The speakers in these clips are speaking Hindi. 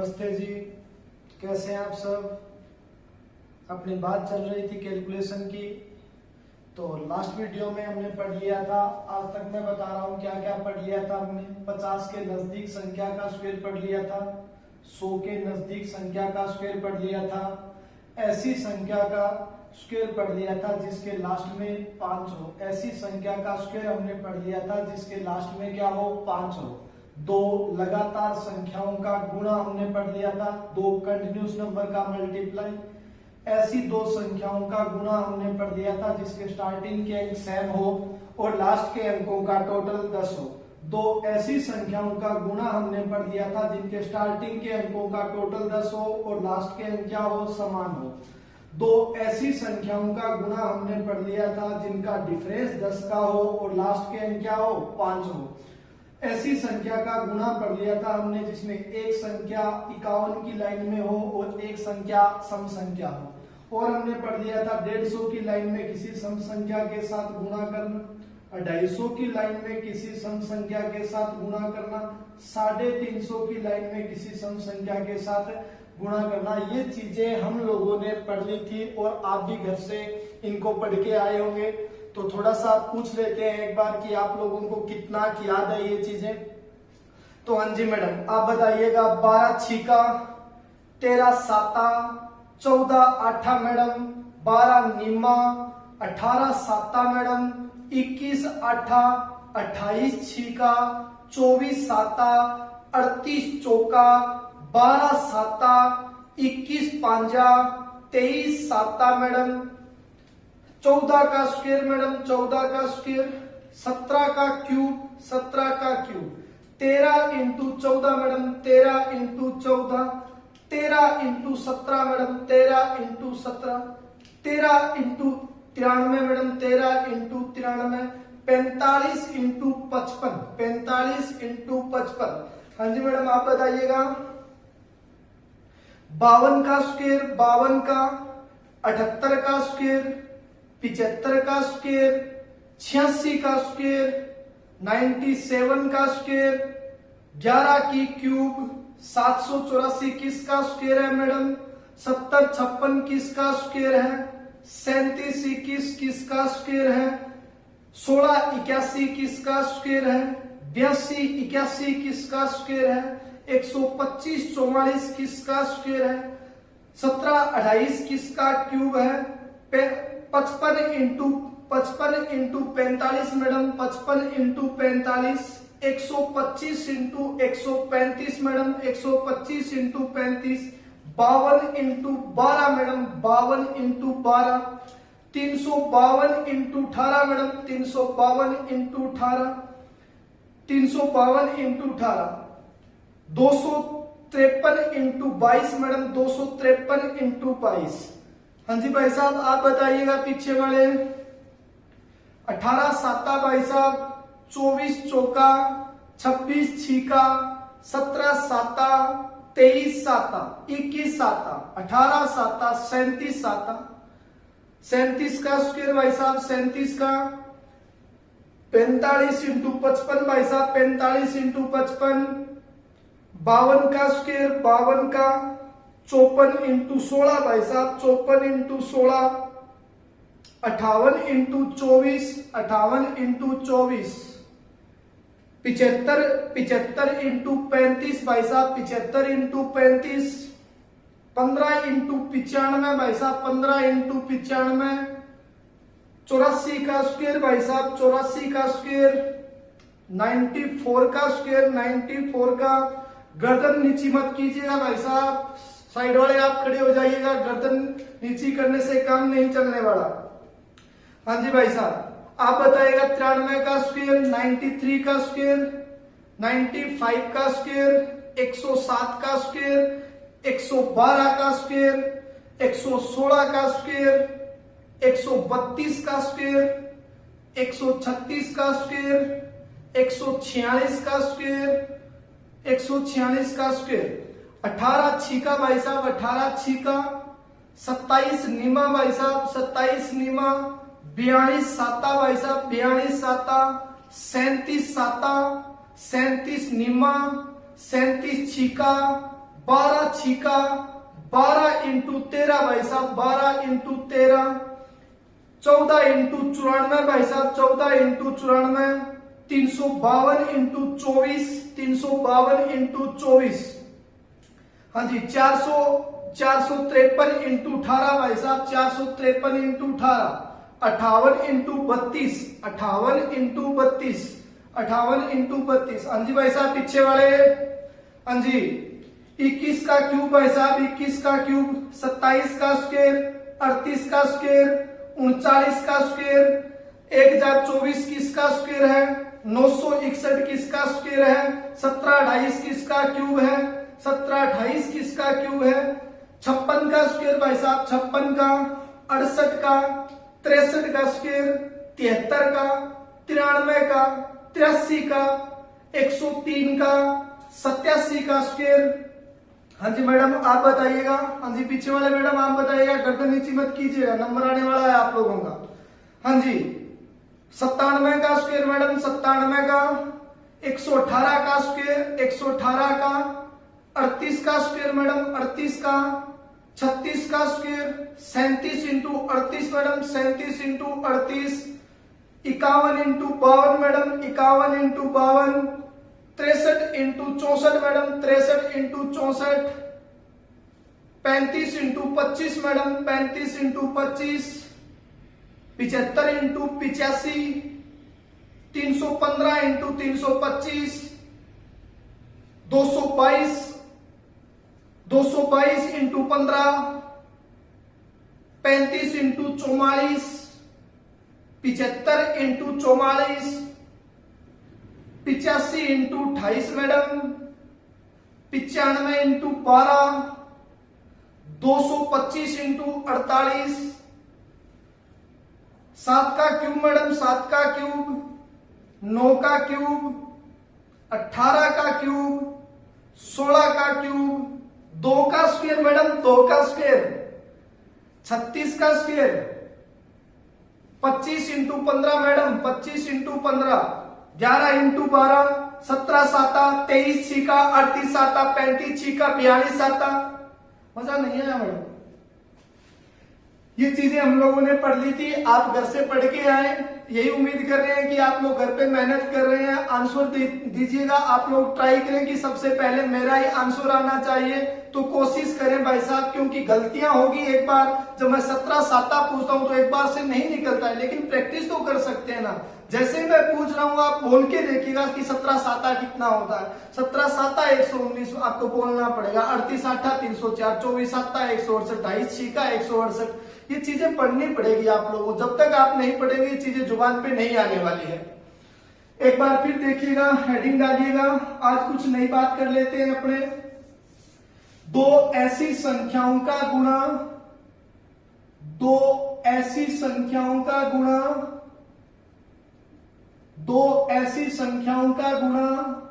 नमस्ते जी, कैसे हैं आप सब। अपनी बात चल रही थी कैलकुलेशन की। तो लास्ट वीडियो में हमने पढ़ लिया था, आज तक मैं बता रहा हूँ क्या क्या पढ़ लिया था हमने। 50 के नजदीक संख्या का स्क्वायर पढ़ लिया था, 100 के नजदीक संख्या का स्क्वायर पढ़ लिया था, ऐसी संख्या का स्क्वायर पढ़ लिया था जिसके लास्ट में 5 हो। ऐसी संख्या का स्क्वायर हमने पढ़ लिया था जिसके लास्ट में क्या हो, 5 हो। दो लगातार संख्याओं का गुणा हमने पढ़ लिया था, दो कंटिन्यूस नंबर का मल्टीप्लाई। ऐसी दो संख्याओं का गुणा हमने पढ़ लिया था जिसके स्टार्टिंग के अंक सेम हो और लास्ट के अंकों का टोटल 10 हो। दो ऐसी संख्याओं का गुणा हमने पढ़ लिया था जिनके स्टार्टिंग के अंकों का टोटल 10 हो और लास्ट के अंक क्या हो, समान हो। दो ऐसी संख्याओं का गुणा हमने पढ़ लिया था जिनका डिफरेंस 10 का हो और लास्ट के अंक क्या हो, 5 हो। ऐसी संख्या का गुणा पढ़ लिया था हमने जिसमें एक संख्या 51 की लाइन में हो और एक संख्या सम संख्या हो। और हमने पढ़ लिया था 150 की लाइन में किसी सम संख्या के साथ गुणा करना, 250 की लाइन में किसी सम संख्या के साथ गुणा करना, 350 की लाइन में किसी सम संख्या के साथ गुणा करना। ये चीजें हम लोगों ने पढ़ ली थी और आप भी घर से इनको पढ़ के आए होंगे। तो थोड़ा सा पूछ लेते हैं एक बार कि आप लोगों को कितना याद है ये चीजें। तो हाँ जी मैडम, आप बताइएगा। 12 छीका, 13 साता, 14 आठा मैडम, 12 नीमा, 18 साता मैडम, 21 आठा, 28 छीका, 24 साता, 38 चौका, 12 साता, 21 पांजा, 23 साता मैडम, 14 का स्क्वायर मैडम, 14 का स्क्वायर, 17 का क्यूब, 17 का cube, 13 into 14 madam, 13 into 14, 13 into 17 madam, 13 into 17, 13 into 93 madam, 13 into 93, 45 into 55, 45 into 55। हाँ जी मैडम, आप बताइएगा। 52 का स्क्वायर, 52 का, 78 का स्क्वायर, 75 का स्क्वायर, 86 का स्क्वायर, 97 का स्क्वायर, 11 की क्यूब, 784 किसका स्क्वायर है मैडम, 70 56 किसका स्क्वायर है, 37 21 किसका स्क्वायर है, 16 81 किसका स्क्वायर है, 82 81 किसका स्क्वायर है, 125 44 किसका स्क्वायर है, 17 28 किसका क्यूब है, 55 into 45 madam, 55 into 45, 125 into 135 madam, 125 into 35, 52 into 12 madam, 52 into 12, 352 into 18 madam, 352 into 18, 352 into 18, 253 into 22 madam, 253 into 22। हाँ जी भाई साहब, आप बताइएगा पीछे वाले। 18 साता भाई साहब, 24 चौका, 26 छीका, 17 साता, 23 साता, 21 साता, 18 साता, 37 साता, 37 का स्क्वायर भाई साहब, 37 का, 45 इंटू 55 भाई साहब, 45 इंटू 55, 52 का स्क्वायर, 52 का, 54 इंटू 16 भाई साहब, 54 इंटू 16, 58 इंटू 24, 58 इंटू 24, 75 इंटू 35 भाई साहब, 75 इंटू 35, 15 इंटू 95 भाई साहब, 15 इंटू 95, 84 का स्क्वायर भाई साहब, 84 का स्क्वायर, 94 का स्क्वायर, 94 का। गर्दन नीची मत कीजिएगा भाई साहब, साइड वाले आप खड़े हो जाइएगा, गर्दन नीची करने से काम नहीं चलने वाला। हाँ जी भाई साहब, आप बताइएगा। 93 का स्क्वायर, 93 का स्क्वायर, 95 का स्क्वायर, 107 का स्क्वायर, 112 का स्क्वायर, 116 का स्क्वायर, 132 का स्क्वायर, 136 का स्क्वायर, 146 का स्क्वायर, 146 का स्क्वायर, 18 छीका भाई साहब, 18 छीका, 27 नीमा भाई साहब, 27 नीमा, 42 साता भाई साहब, 42 साता, 37 साता, 37 नीमा, 37 छीका, 12 छिका 12 इंटू 13 भाई साहब, 12 इंटू 13, 14 इंटू 94 भाई साहब, 14 इंटू 94, 352 इंटू 24, 352 इंटू 24, हाँ जी 453 इंटू 18 भाई साहब, 453 इंटू 18, 58 इंटू 32, 58 इंटू 32, 58 इंटू 32, हाँ जी भाई साहब पीछे वाले, हाँ जी 21 का क्यूब भाई साहब, 21 का क्यूब, 27 का स्क्वायर, 38 का स्क्वायर, 39 का स्क्वायर, 1024 किसका स्क्वायर है, 961 किसका स्क्वायर है, 1728 किसका क्यूब है, 1728 किसका क्यूब है, 56 का स्क्वायर भाई साहब, 56 का, 68 का, 63 का स्क्वायर, 73 का, 93 का, 83 का, 103 का, 87 का स्क्वायर। हाँ जी मैडम आप बताइएगा, हाँ जी पीछे वाले मैडम आप बताइएगा, गर्दन नीचे मत कीजिएगा, नंबर आने वाला है आप लोगों का। हाँ जी 97 का स्क्वायर मैडम, 97 का, 118 का स्क्वायर, 118 का, 38 का स्क्वायर मैडम, 38 का, 36 का square, 37 into 38 madam, 37 into 38, 51 into 52 madam, 51 into 52, 63 into 64 madam, 63 into 64, 35 into 25 madam, 35 into 25, 75 into 85, 315 into 325, 222 into 15, 35 into 44, 75 into 44, 85 into 28 madam, 95 into 12, 225 into 48, 7 का क्यूब मैडम, 7 का क्यूब, 9 का क्यूब, 18 का क्यूब, 16 का क्यूब, 2 का स्क्वायर मैडम, 2 का स्क्वायर, 36 का square, 25 into 15 madam, 25 into 15, 11 into 12, 17 साता, 23 छीका, 38 साता, 35 छीका, 42 साता। मजा नहीं आया मैडम? ये चीजें हम लोगों ने पढ़ ली थी, आप घर से पढ़ के आए, यही उम्मीद कर रहे हैं कि आप लोग घर पे मेहनत कर रहे हैं, आंसर दीजिएगा। आप लोग ट्राई करें कि सबसे पहले मेरा ही आंसर आना चाहिए, तो कोशिश करें भाई साहब, क्योंकि गलतियां होगी। एक बार जब मैं 17 साता पूछता हूं तो एक बार से नहीं निकलता है, लेकिन प्रैक्टिस तो कर सकते हैं ना। जैसे मैं पूछ रहा हूं आप बोल के देखिएगा कि 17 साता कितना होता है। 17 साता 119 आपको बोलना पड़ेगा, 38 आठा 304, 24 साता 168, 28 छीका 168। ये चीजें पढ़नी पड़ेगी आप लोगों को, जब तक आप नहीं पढ़ेंगे ये चीजें जुबान पे नहीं आने वाली है। एक बार फिर देखिएगा, हेडिंग डालिएगा। आज कुछ नई बात कर लेते हैं अपने। दो ऐसी संख्याओं का गुणा, दो ऐसी संख्याओं का गुणा, दो ऐसी संख्याओं का गुणा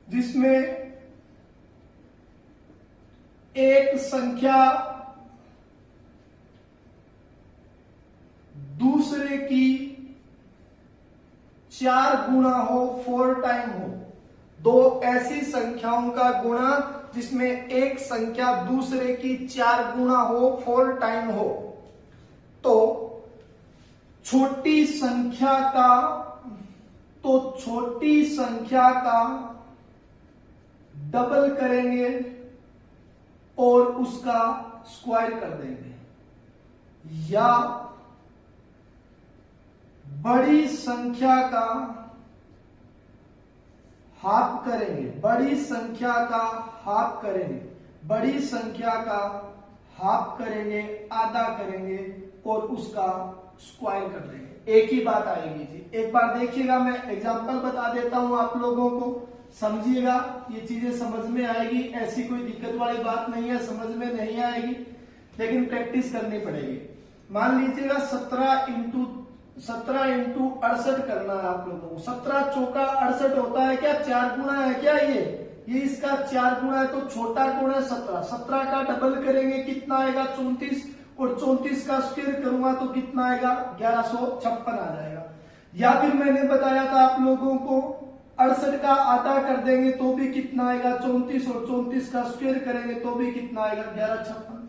जिसमें एक संख्या दूसरे की 4 गुणा हो, 4 टाइम हो। दो ऐसी संख्याओं का गुणा जिसमें एक संख्या दूसरे की 4 गुणा हो, 4 टाइम हो। तो छोटी संख्या का डबल करेंगे और उसका स्क्वायर कर देंगे, या बड़ी संख्या का हाफ करेंगे, बड़ी संख्या का हाफ करेंगे, बड़ी संख्या का हाफ करेंगे, आधा करेंगे और उसका स्क्वायर कर देंगे। एक ही बात आएगी जी। एक बार देखिएगा, मैं एग्जांपल बता देता हूं आप लोगों को, समझिएगा, ये चीजें समझ में आएगी। ऐसी कोई दिक्कत वाली बात नहीं है, समझ में नहीं आएगी, लेकिन प्रैक्टिस करनी पड़ेगी। मान लीजिएगा 17 इंटू 68 करना है आप लोगों को। 17 चौका 68 होता है क्या? 4 गुणा है क्या? ये इसका 4 गुणा है, तो छोटा गुणा है 17। 17 का डबल करेंगे कितना आएगा? 34, और 34 का स्क्वायर करूंगा तो कितना आएगा? 1156 आ जाएगा। या फिर मैंने बताया था आप लोगों को 68 का आधा कर देंगे तो भी कितना आएगा 34, और 34 का स्क्वायर करेंगे तो भी कितना आएगा 1156।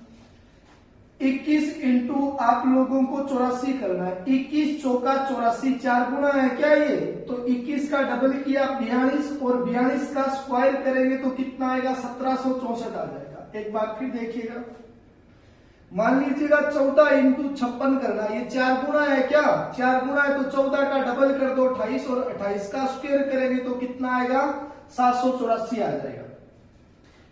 21 इंटू आप लोगों को 84 करना है। 21 चौका 84, 4 गुना है क्या ये, तो 21 का डबल किया 42, और 42 का स्क्वायर करेंगे तो कितना आएगा 1764 आ जाएगा। एक बार फिर देखिएगा, मान लीजिएगा 14 इंटू 56 करना है, ये 4 गुना है क्या, 4 गुना है तो 14 का डबल कर दो 28, और 28 का स्क्वायर करेंगे तो कितना आएगा 784 आ जाएगा।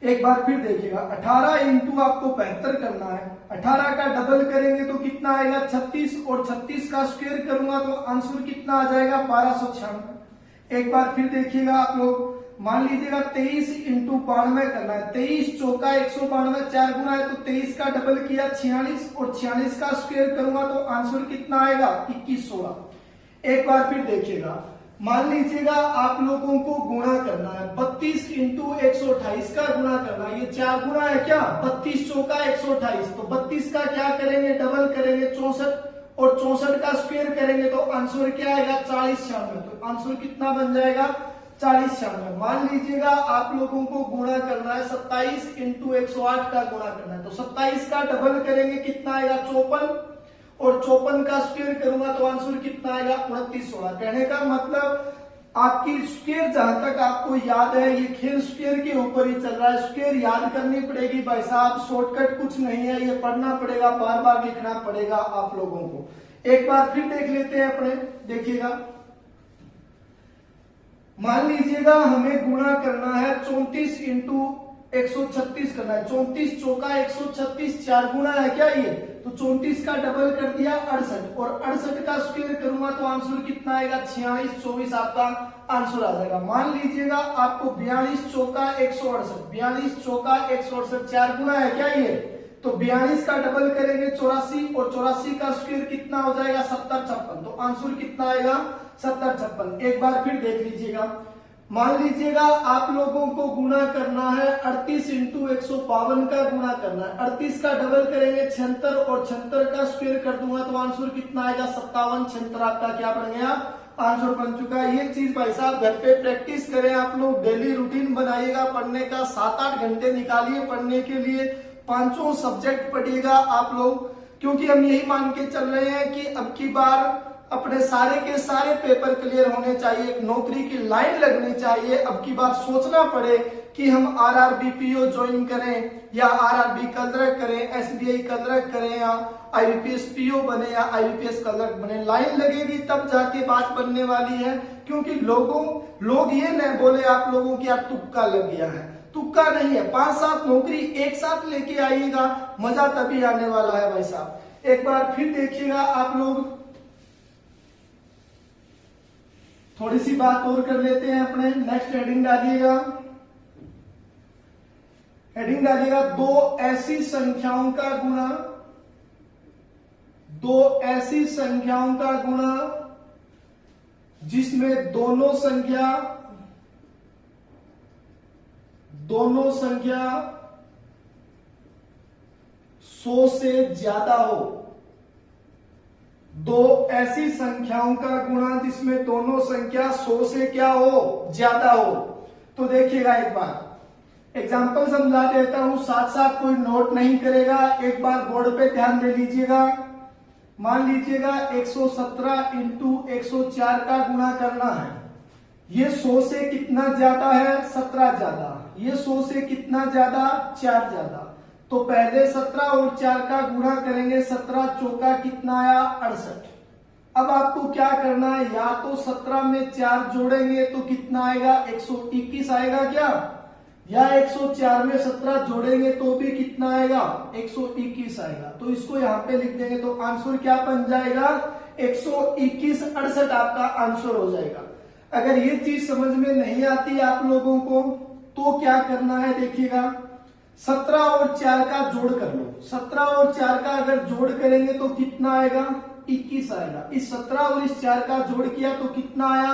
एक बार फिर देखिएगा, 18 इंटू आपको 72 करना है, 18 का डबल करेंगे तो कितना आएगा 36, और 36 का स्क्वायर करूंगा तो आंसर कितना आ जाएगा 1296। एक बार फिर देखिएगा आप लोग, मान लीजिएगा 23 इंटू 92 करना है, 23 चौका 192, 4 गुना है तो 23 का डबल किया 46, और 46 का स्क्वायर करूंगा तो आंसर कितना आएगा 2116। एक बार फिर देखिएगा, मान लीजिएगा आप लोगों को गुणा करना है, 32 इंटू 128 का गुणा करना है, ये 4 गुना है क्या, 32 चौका 128, तो 32 का क्या करेंगे डबल करेंगे 64, और 64 का स्क्वायर करेंगे तो आंसर क्या आएगा 4096। तो आंसर कितना बन जाएगा 4096। मान लीजिएगा आप लोगों को गुणा करना है, 27 इंटू 108 का गुणा करना है, तो 27 का डबल करेंगे कितना आएगा 54, और 54 का स्क्वायर करूंगा तो आंसर कितना आएगा 2916। कहने का मतलब आपकी स्क्वायर जहां तक आपको याद है, ये खेल स्क्वायर के ऊपर ही चल रहा है। स्क्वायर याद करनी पड़ेगी भाई साहब, शॉर्टकट कुछ नहीं है, ये पढ़ना पड़ेगा, बार बार लिखना पड़ेगा आप लोगों को। एक बार फिर देख लेते हैं अपने, देखिएगा, मान लीजिएगा हमें गुणा करना है 34 इंटू 136 करना है, 34 चौका 136, 4 गुना है क्या ये, तो 34 का डबल कर दिया 68, और 68 का स्क्वायर करूंगा तो आंसर कितना आएगा 46, 24 आपका आंसर आ जाएगा। मान लीजिएगा आपको 42 चौका 168, 42 चौका 168, 4 गुना है क्या ये, तो 42 का डबल करेंगे 84, और 84 का स्क्वायर कितना हो जाएगा 7056, तो आंसर कितना आएगा 7056। एक बार फिर देख लीजिएगा, मान लीजिएगा आप लोगों को गुणा करना है 38 इंटू 152 का गुणा करना है, 38 का डबल करेंगे 76, और 76 का स्क्वायर कर दूंगा तो आंसर कितना आएगा 57, 76 आपका क्या बन गया आंसर बन चुका है। ये चीज भाई साहब घर पे प्रैक्टिस करें आप लोग, डेली रूटीन बनाइएगा पढ़ने का, 7-8 घंटे निकालिए पढ़ने के लिए, 5 सब्जेक्ट पढ़िएगा आप लोग, क्योंकि हम यही मान के चल रहे हैं कि अब की बार अपने सारे के सारे पेपर क्लियर होने चाहिए, एक नौकरी की लाइन लगनी चाहिए। अब की बार सोचना पड़े कि हम आरआरबीपीओ ज्वाइन करें या आरआरबी कलरक करें, एसबीआई कलरक करें, या आईबीपीएस पीओ बने या आईबीपीएस कलरक बने, लाइन लगेगी तब जाके बात बनने वाली है। क्योंकि लोग ये न बोले आप लोगों की यार तुक्का लग गया है, तुक्का नहीं है, 5-7 नौकरी एक साथ लेके आइएगा, मजा तभी आने वाला है भाई साहब। एक बार फिर देखिएगा आप लोग, थोड़ी सी बात और कर लेते हैं अपने, नेक्स्ट हेडिंग डालिएगा, हेडिंग डालिएगा 2 ऐसी संख्याओं का गुणा, 2 ऐसी संख्याओं का गुणा जिसमें दोनों संख्या 100 से ज्यादा हो। 2 ऐसी संख्याओं का गुणा जिसमें दोनों संख्या 100 से क्या हो ज्यादा हो। तो देखिएगा एक बार एग्जाम्पल समझा देता हूं, साथ साथ कोई नोट नहीं करेगा, एक बार बोर्ड पे ध्यान दे लीजिएगा। मान लीजिएगा 117 इंटू 104 का गुणा करना है, ये 100 से कितना ज्यादा है 17 ज्यादा, ये 100 से कितना ज्यादा 4 ज्यादा, तो पहले 17 और 4 का गुणा करेंगे, 17 चौका कितना आया 68। अब आपको क्या करना है, या तो 17 में 4 जोड़ेंगे तो कितना आएगा 121 आएगा क्या, या 104 में 17 जोड़ेंगे तो भी कितना आएगा 121 आएगा। तो इसको यहाँ पे लिख देंगे तो आंसर क्या बन जाएगा 121 68 आपका आंसर हो जाएगा। अगर ये चीज समझ में नहीं आती आप लोगों को तो क्या करना है, देखिएगा 17 और 4 का जोड़ कर लो, 17 और 4 का अगर जोड़ करेंगे तो कितना आएगा 21 आएगा। इस 17 और इस 4 का जोड़ किया तो कितना आया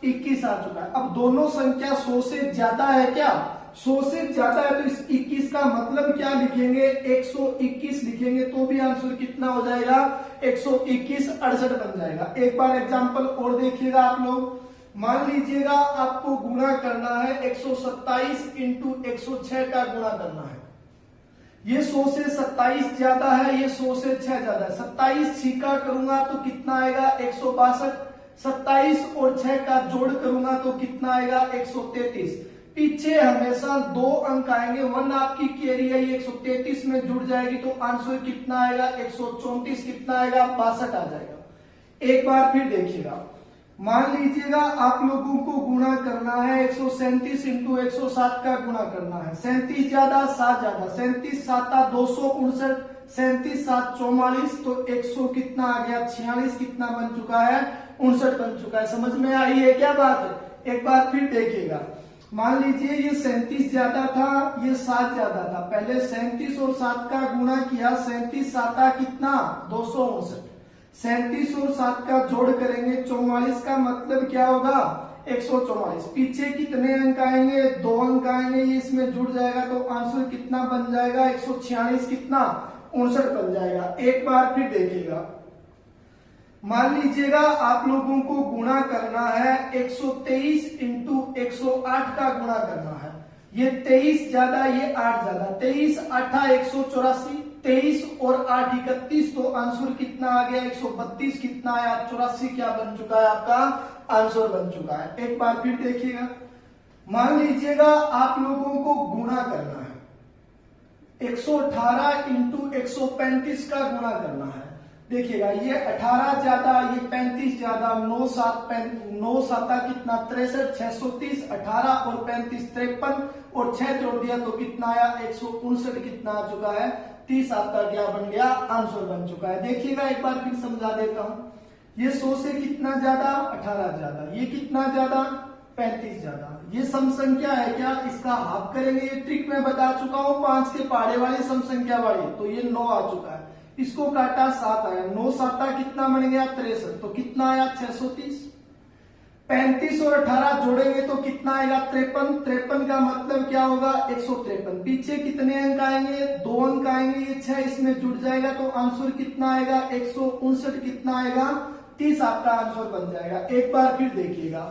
21 आ चुका है। अब दोनों संख्या 100 से ज्यादा है क्या, 100 से ज्यादा है, तो इस 21 का मतलब क्या लिखेंगे 121 लिखेंगे तो भी आंसर कितना हो जाएगा 121 68 बन जाएगा। एक बार एग्जांपल और देखिएगा आप लोग, मान लीजिएगा आपको गुणा करना है 127 इंटू 106 का गुणा करना है। ये 100 से 27 ज्यादा है, ये 100 से 6 ज्यादा है। 27 छीका करूंगा तो कितना आएगा 162। 27 और 6 का जोड़ करूंगा तो कितना आएगा 133। पीछे हमेशा 2 अंक आएंगे, 1 आपकी कैरी है, 133 में जुड़ जाएगी तो आंसर कितना आएगा 134, कितना आएगा 62 आ जाएगा। एक बार फिर देखिएगा, मान लीजिएगा आप लोगों को गुणा करना है 137 इंटू 107 का गुणा करना है। 37 ज्यादा 7 ज्यादा, 37 7 259, 37 7 44 तो 100 कितना आ गया 46, कितना बन चुका है 59 बन चुका है। समझ में आई है क्या बात? एक बार फिर देखिएगा, मान लीजिए ये 37 ज्यादा था, ये 7 ज्यादा था। पहले 37 और 7 का गुणा किया, 37 7 कितना 259। 37 और 7 का जोड़ करेंगे 44 का मतलब क्या होगा 144। पीछे कितने अंक आएंगे 2 अंक आएंगे, ये इसमें जुड़ जाएगा तो आंसर कितना बन जाएगा 146, कितना 59 बन जाएगा। एक बार फिर देखिएगा, मान लीजिएगा आप लोगों को गुणा करना है 123 इंटू 108 का गुणा करना है। ये 23 ज्यादा, ये 8 ज्यादा, 23 8 184, 23 और 8 31 तो आंसर कितना आ गया 132, कितना आया 84, क्या बन चुका है आपका आंसर बन चुका है। एक बार फिर देखिएगा, मान लीजिएगा आप लोगों को गुणा करना है 118 इंटू 135 का गुणा करना है। देखिएगा ये 18 ज्यादा, ये 35 ज्यादा, 9 7 कितना 63, 630, 18 और 35 53 और 6 जोड़ दिया तो कितना आया 159, कितना आ चुका है 30 आपका क्या बन गया आंसर बन चुका है। देखिएगा एक बार फिर समझा देता हूं, ये 100 से कितना ज्यादा 18 ज्यादा, ये कितना ज्यादा 35 ज्यादा। ये सम संख्या है क्या, इसका हाफ करेंगे, ये ट्रिक मैं बता चुका हूं 5 के पहाड़े वाली सम संख्या वाली, तो ये 9 आ चुका है। इसको काटा 7 आया, 9 7 कितना बन गया 63 तो कितना आया 630। 35 और 18 जोड़ेंगे तो कितना आएगा 53, 53 का मतलब क्या होगा 153। पीछे कितने अंक आएंगे 2 अंक आएंगे, ये 6 इसमें जुड़ जाएगा तो आंसर कितना आएगा 159, कितना आएगा 30 आपका आंसर बन जाएगा। एक बार फिर देखिएगा,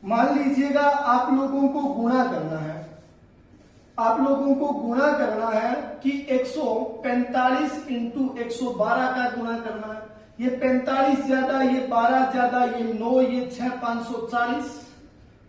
मान लीजिएगा आप लोगों को गुणा करना है, आप लोगों को गुणा करना है कि 145 इंटू 112 का गुणा करना है। ये 45 ज्यादा, ये 12 ज्यादा, ये 9, ये 6 540,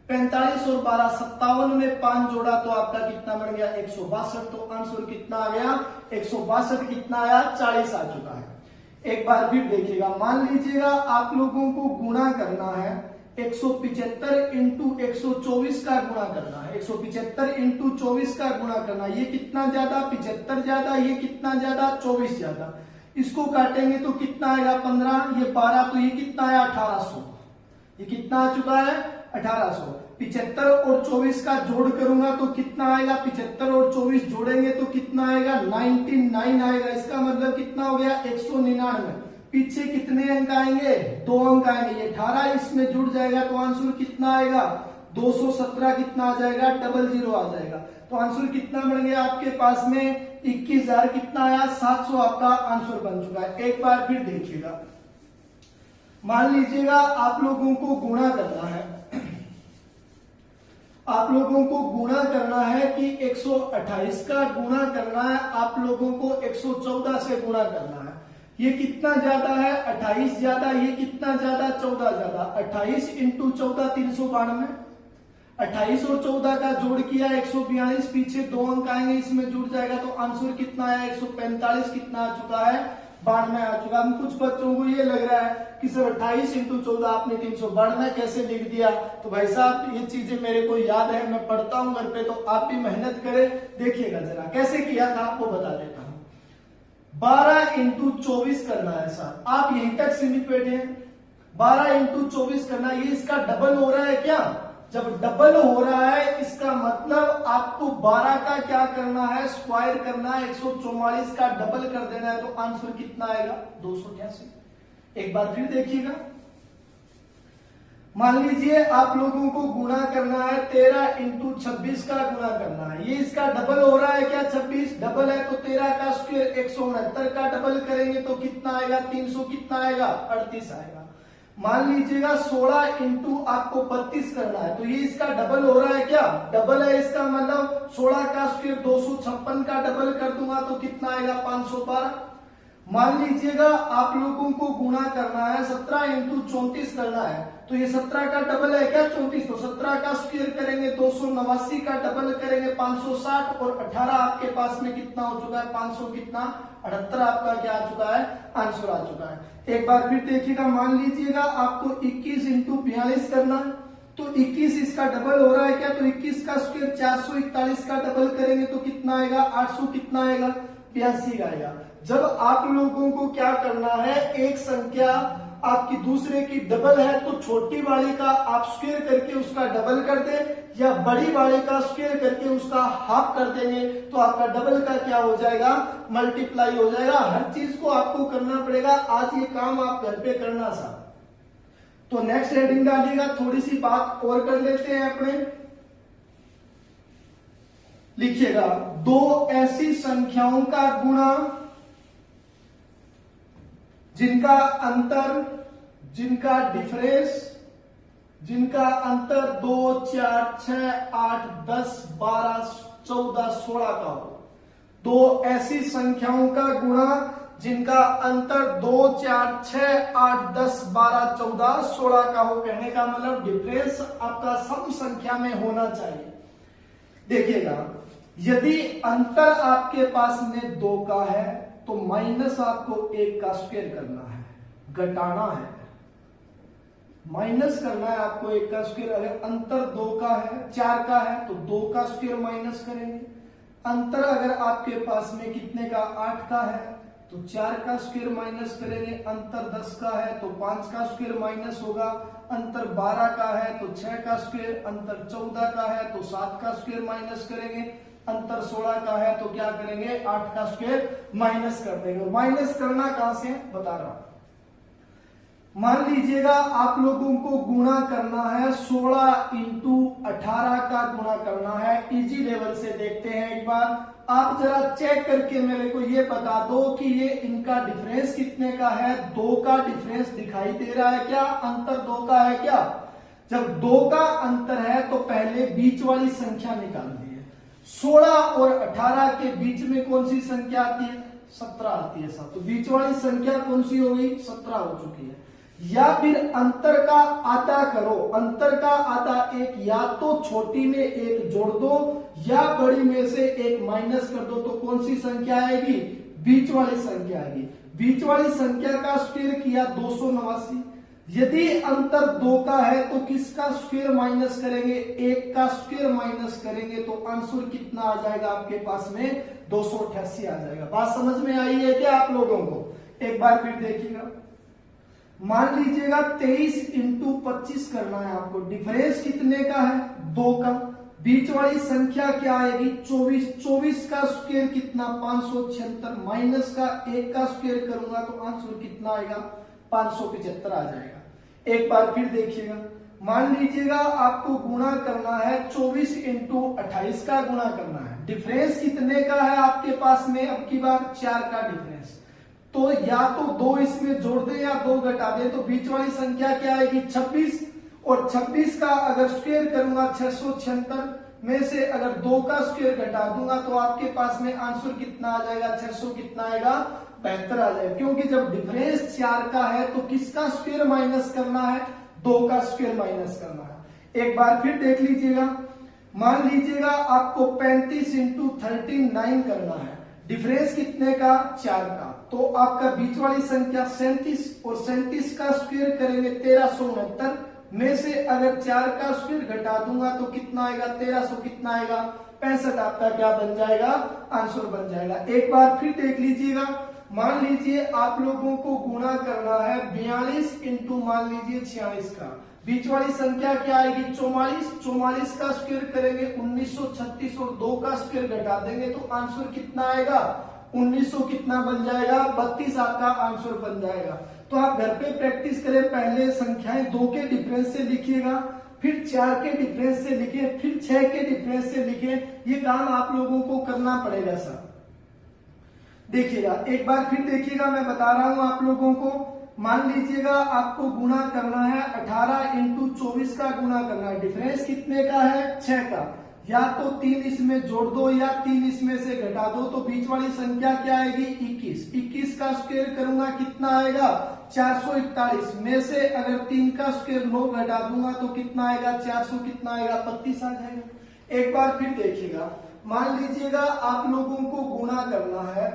45 और 12 57 में 5 जोड़ा तो आपका कितना बन गया 162, तो आंसर कितना आ गया 162, कितना आया 40 आ चुका है। एक बार फिर देखिएगा, मान लीजिएगा आप लोगों को गुणा करना है 175 इंटू 124 का गुणा करना है। 175 इंटू 24 का गुणा करना, ये कितना ज्यादा 75 ज्यादा, ये कितना ज्यादा 24 ज्यादा। इसको काटेंगे तो कितना आएगा 15, ये 12 तो ये कितना आया 1800, ये कितना आ चुका है 1800। 75 और 24 का जोड़ करूंगा तो कितना आएगा 75 और 24 जोड़ेंगे तो कितना आएगा 99 आएगा। इसका मतलब कितना हो गया 199। पीछे कितने अंक आएंगे 2 अंक आएंगे, ये 18 इसमें जुड़ जाएगा तो आंसर कितना आएगा 217, कितना आ जाएगा 00 आ जाएगा। तो आंसर कितना बन गया आपके पास में 21,000, कितना आया 700 आपका आंसर बन चुका है। एक बार फिर देखिएगा, मान लीजिएगा आप लोगों को गुणा करना है, आप लोगों को गुणा करना है कि 128 का गुणा करना है, आप लोगों को 114 से गुणा करना है। ये कितना ज्यादा है 28 ज्यादा, ये कितना ज्यादा 14 ज्यादा। 28 इंटू 14 392, 28 और 14 का जोड़ किया 142, पीछे 2 अंक आएंगे इसमें जुड़ जाएगा तो आंसर कितना आया 145, कितना आ चुका है 92 आ चुका। हम कुछ बच्चों को ये लग रहा है कि सर 28 इंटू 14 आपने 392 कैसे लिख दिया, तो भाई साहब ये चीजें मेरे को याद है, मैं पढ़ता हूं घर पे, तो आप भी मेहनत करें। देखिएगा जरा कैसे किया था आपको बता देता हूं। 12 इंटू 24 करना है सर, आप यहीं तक सीमित बैठे हैं। 12 इंटू 24 करना, ये इसका डबल हो रहा है क्या, जब डबल हो रहा है इसका मतलब आपको 12 का क्या करना है स्क्वायर करना है, 144 का डबल कर देना है तो आंसर कितना आएगा 288। एक बार फिर देखिएगा, मान लीजिए आप लोगों को गुणा करना है 13 इंटू 26 का गुणा करना है। ये इसका डबल हो रहा है क्या 26 डबल है तो 13 का स्क्वायर 169 का डबल करेंगे तो कितना आएगा 300, कितना आएगा 38 आएगा। मान लीजिएगा 16 इंटू आपको 32 करना है, तो ये इसका डबल हो रहा है क्या? डबल है इसका मतलब 16 का स्क्वायर 256 का डबल कर दूंगा तो कितना आएगा? 512। मान लीजिएगा आप लोगों को गुणा करना है 17 इंटू 34 करना है, तो ये 17 का डबल है क्या? 34, तो 17 का स्क्वायर करेंगे 289 का डबल करेंगे 560 और 18 आपके पास में कितना हो चुका है? 500 कितना? 78 आपका क्या आ चुका है? आंसर आ चुका है। एक बार फिर देखिएगा, मान लीजिएगा आपको 21 इंटू 42 करना है, तो 21 इसका डबल हो रहा है क्या? तो 21 का स्क्वायर 441 का डबल करेंगे तो कितना आएगा? 800 कितना आएगा? 82 आएगा। जब आप लोगों को क्या करना है, एक संख्या आपकी दूसरे की डबल है तो छोटी वाली का आप स्क्वायर करके उसका डबल कर दे, या बड़ी वाली का स्क्वायर करके उसका हाफ कर देंगे तो आपका डबल का क्या हो जाएगा? मल्टीप्लाई हो जाएगा। हर चीज को आपको करना पड़ेगा। आज ये काम आप घर पे करना सा। तो नेक्स्ट हेडिंग डालिएगा, थोड़ी सी बात और कर लेते हैं अपने। लिखिएगा, दो ऐसी संख्याओं का गुणा जिनका अंतर 2, 4, 6, 8, 10, 12, 14, 16 का हो। दो ऐसी संख्याओं का गुणा जिनका अंतर 2, 4, 6, 8, 10, 12, 14, 16 का हो। कहने का मतलब डिफरेंस आपका सम संख्या में होना चाहिए। देखिएगा, यदि अंतर आपके पास में 2 का है तो माइनस आपको 1 का स्क्वायर करना है, घटाना है, माइनस करना है आपको 1 का स्क्वायर। अगर अंतर 2 का है, 4 का है तो 2 का स्क्वायर माइनस करेंगे। अंतर अगर आपके पास में कितने का? 8 का है तो 4 का स्क्वायर माइनस करेंगे। अंतर 10 का है तो 5 का स्क्वायर माइनस होगा। अंतर 12 का है तो 6 का स्क्वायर, अंतर 14 का है तो 7 का स्क्वायर माइनस करेंगे, अंतर 16 का है तो क्या करेंगे? 8 का स्क्वायर माइनस कर देंगे। माइनस करना कहां से बता रहा हूं। मान लीजिएगा आप लोगों को गुणा करना है 16 इंटू 18 का गुणा करना है। इजी लेवल से देखते हैं एक बार। आप जरा चेक करके मेरे को ये बता दो कि ये इनका डिफरेंस कितने का है? 2 का डिफरेंस दिखाई दे रहा है क्या? अंतर 2 का है क्या? जब 2 का अंतर है तो पहले बीच वाली संख्या निकालनी है। 16 और 18 के बीच में कौन सी संख्या आती है? 17 आती है सब। तो बीच वाली संख्या कौन सी हो गई? 17 हो चुकी है। या फिर अंतर का आधा करो, अंतर का आधा 1, या तो छोटी में 1 जोड़ दो या बड़ी में से 1 माइनस कर दो, तो कौन सी संख्या आएगी? बीच वाली संख्या आएगी। बीच वाली संख्या का स्क्वायर किया 289। यदि अंतर 2 का है तो किसका स्क्वायर माइनस करेंगे? 1 का स्क्वायर माइनस करेंगे तो आंसर कितना आ जाएगा आपके पास में? 288 आ जाएगा। बात समझ में आई है क्या आप लोगों को? एक बार फिर देखिएगा, मान लीजिएगा 23 इंटू 25 करना है आपको। डिफरेंस कितने का है? 2 का। बीच वाली संख्या क्या आएगी? 24। 24 का स्क्वायर कितना? 576। माइनस का 1 का स्क्वायर करूंगा तो आंसर कितना आएगा? 575 आ जाएगा। एक बार फिर देखिएगा, मान लीजिएगा आपको गुणा करना है 24 इंटू 28 का गुणा करना है। डिफरेंस कितने का है आपके पास में? अब की बार 4 का डिफरेंस। तो या तो 2 इसमें जोड़ दे या 2 घटा दे, तो बीच वाली संख्या क्या आएगी? 26। और 26 का अगर स्क्वायर करूंगा 676 में से अगर 2 का स्क्वायर घटा दूंगा तो आपके पास में आंसर कितना आ जाएगा? 600 कितना आएगा? 72 आ जाएगा। क्योंकि जब डिफरेंस 4 का है तो किसका स्क्वायर माइनस करना है? 2 का स्क्वायर माइनस करना है। एक बार फिर देख लीजिएगा, मान लीजिएगा आपको 35 इंटू 39 करना है। डिफरेंस कितने का? 4 का। तो आपका बीच वाली संख्या 37 और 37 का स्क्वायर करेंगे 1369 में से अगर 4 का स्क्वायर घटा दूंगा तो कितना आएगा? 1300 कितना आएगा? 65 आपका क्या बन जाएगा? आंसर बन जाएगा। एक बार फिर देख लीजिएगा, मान लीजिए आप लोगों को गुणा करना है 42 इंटू मान लीजिए 46 का। बीच वाली संख्या क्या आएगी? 44। 44 का स्क्वायर करेंगे 1936 और 2 का स्क्वायर घटा देंगे तो आंसर कितना आएगा? 1900 कितना बन जाएगा? 32 आपका आंसर बन जाएगा। तो आप घर पे प्रैक्टिस करें। पहले संख्याएं 2 के डिफरेंस से लिखिएगा, फिर 4 के डिफरेंस से लिखिए, फिर 6 के डिफरेंस से लिखिए। ये काम आप लोगों को करना पड़ेगा सर। देखिएगा, एक बार फिर देखिएगा, मैं बता रहा हूं आप लोगों को। मान लीजिएगा आपको गुणा करना है 18 इंटू 24 का गुणा करना है। डिफरेंस कितने का है? 6 का। या तो 3 इसमें जोड़ दो या 3 इसमें से घटा दो, तो बीच वाली संख्या क्या आएगी? 21। 21 का स्क्वायर करूंगा कितना आएगा? 441 में से अगर 3 का स्क्वायर 9 घटा दूंगा तो कितना आएगा? 400 कितना आएगा? 32 आ जाएगा। एक बार फिर देखिएगा, मान लीजिएगा आप लोगों को गुणा करना है